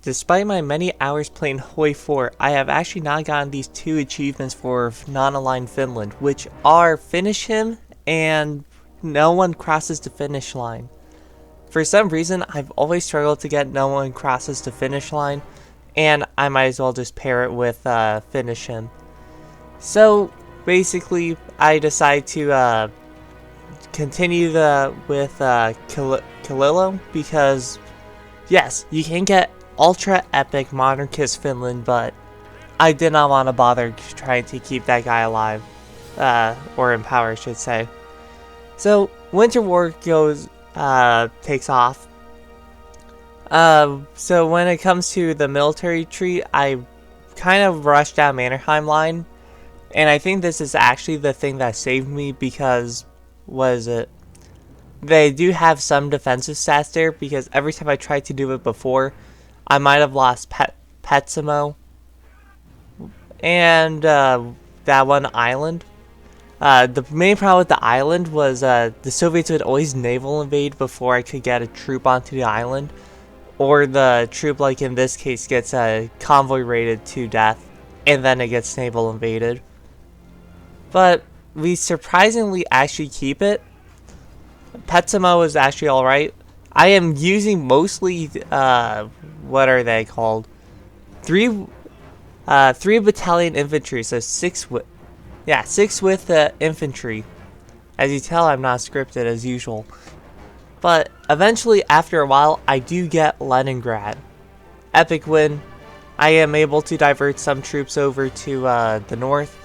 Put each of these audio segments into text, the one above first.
Despite my many hours playing Hoi 4, I have actually not gotten these two achievements for non-aligned Finland, which are finish him and no one crosses the finish line. For some reason, I've always struggled to get no one crosses the finish line, and I might as well just pair it with finish him. So basically, I decided to continue with Kalilo because yes, you can get ultra epic Modern Kiss Finland, but I did not want to bother trying to keep that guy alive, or in power, I should say. So Winter War takes off. So when it comes to the military tree, I kind of rushed down Mannerheim line, and I think this is actually the thing that saved me because, they do have some defensive stats there, because every time I tried to do it before, I might have lost Petsamo and that one island. The main problem with the island was the Soviets would always naval invade before I could get a troop onto the island, or the troop, like in this case, gets convoy raided to death, and then it gets naval invaded. But we surprisingly actually keep it. Petsamo is actually alright. I am using mostly, what are they called? Three battalion infantry, so six with infantry. As you tell, I'm not scripted as usual. But eventually, after a while, I do get Leningrad. Epic win. I am able to divert some troops over to the north,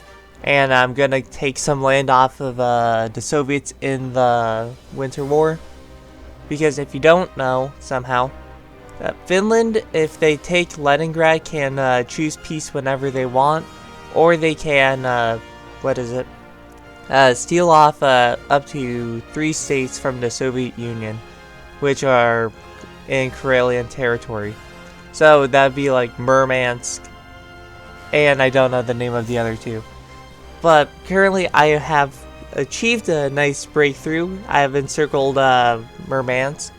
and I'm gonna take some land off of the Soviets in the Winter War. Because if you don't know, somehow, Finland, if they take Leningrad, can choose peace whenever they want, or they can, steal off up to 3 states from the Soviet Union, which are in Karelian territory. So that'd be like Murmansk, and I don't know the name of the other two. But currently I have achieved a nice breakthrough. I have encircled Murmansk.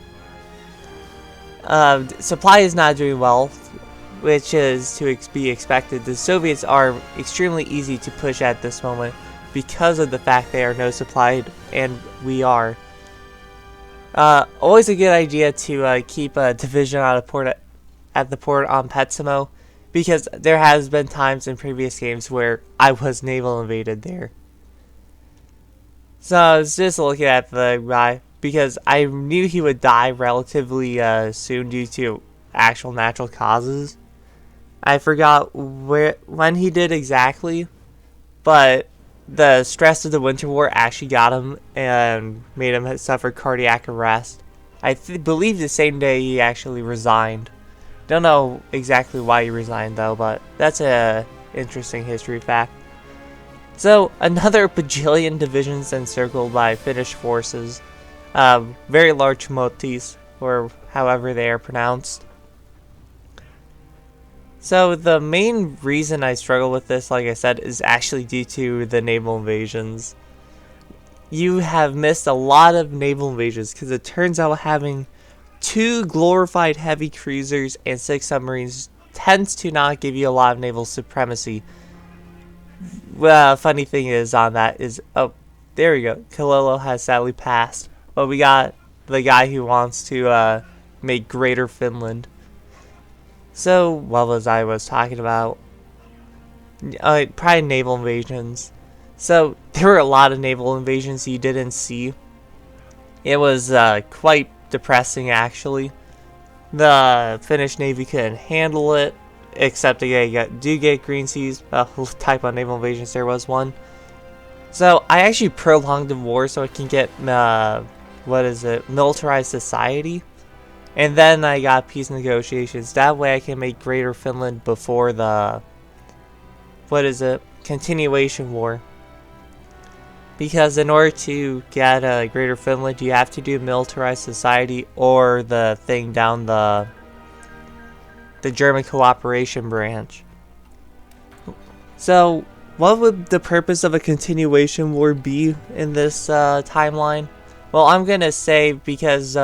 Supply is not doing well, which is to be expected. The Soviets are extremely easy to push at this moment because of the fact they are no supplied, and we are. Always a good idea to keep a division at the port on Petsamo, because there has been times in previous games where I was naval invaded there. So I was just looking at the guy because I knew he would die relatively soon due to actual natural causes. I forgot when he did exactly, but the stress of the Winter War actually got him and made him suffer cardiac arrest. I believe the same day he actually resigned. Don't know exactly why he resigned though, but that's a interesting history fact. So another bajillion divisions encircled by Finnish forces, very large motis, or however they are pronounced. So the main reason I struggle with this, like I said, is actually due to the naval invasions. You have missed a lot of naval invasions because it turns out having 2 glorified heavy cruisers and 6 submarines tends to not give you a lot of naval supremacy. Well, funny thing is on that is, oh, there we go. Kalilo has sadly passed, but we got the guy who wants to make Greater Finland. So, what was I talking about? Probably naval invasions. So, there were a lot of naval invasions you didn't see. It was quite depressing, actually. The Finnish Navy couldn't handle it, except they do get green seas. Type on naval invasions, there was one. So, I actually prolonged the war so I can get, militarized society. And then I got peace negotiations. That way I can make Greater Finland before the, continuation war. Because in order to get Greater Finland, you have to do militarized society or the thing down the German cooperation branch. So, what would the purpose of a continuation war be in this timeline? Well, I'm gonna say because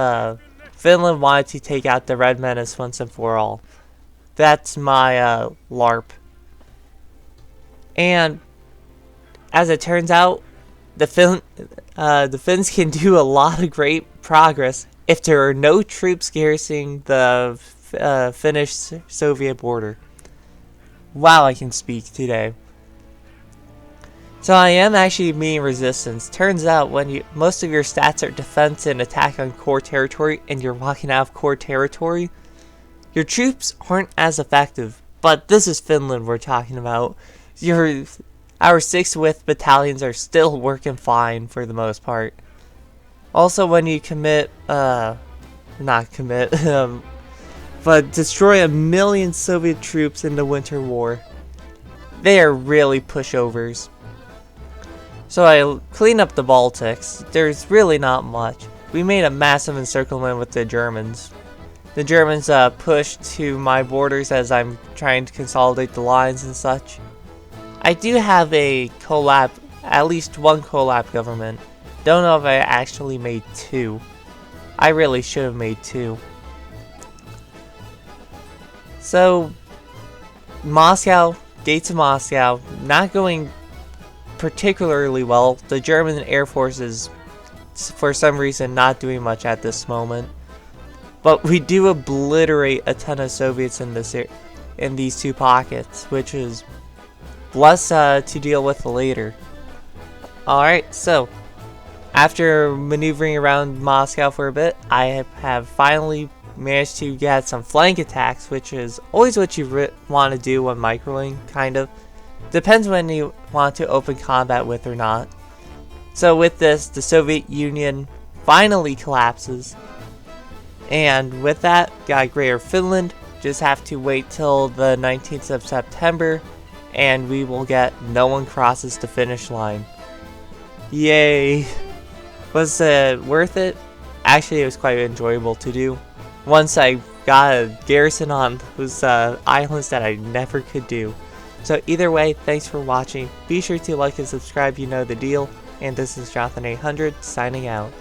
Finland wanted to take out the Red Menace once and for all. That's my LARP. And as it turns out, the Finns can do a lot of great progress if there are no troops garrisoning the Finnish-Soviet border. Wow, I can speak today. So I am actually meeting resistance. Turns out when most of your stats are defense and attack on core territory and you're walking out of core territory, your troops aren't as effective. But this is Finland we're talking about. Our 6th width battalions are still working fine for the most part. Also, when you but destroy 1 million Soviet troops in the Winter War, they are really pushovers. So I clean up the Baltics. There's really not much. We made a massive encirclement with the Germans. The Germans pushed to my borders as I'm trying to consolidate the lines and such. I do have a collab, at least one collab government. Don't know if I actually made 2. I really should have made 2. So, Moscow, gates of Moscow, not going particularly well. The German Air Force is, for some reason, not doing much at this moment. But we do obliterate a ton of Soviets in these 2 pockets, which is less to deal with later. Alright, so after maneuvering around Moscow for a bit, I have finally managed to get some flank attacks, which is always what you want to do when microing, kind of. Depends when you want to open combat with or not. So with this, the Soviet Union finally collapses. And with that, got Greater Finland. Just have to wait till the 19th of September, and we will get no one crosses the finish line. Yay! Was it worth it? Actually, it was quite enjoyable to do. Once I got a garrison on those islands that I never could do. So either way, thanks for watching. Be sure to like and subscribe, you know the deal. And this is Jonathan 800 signing out.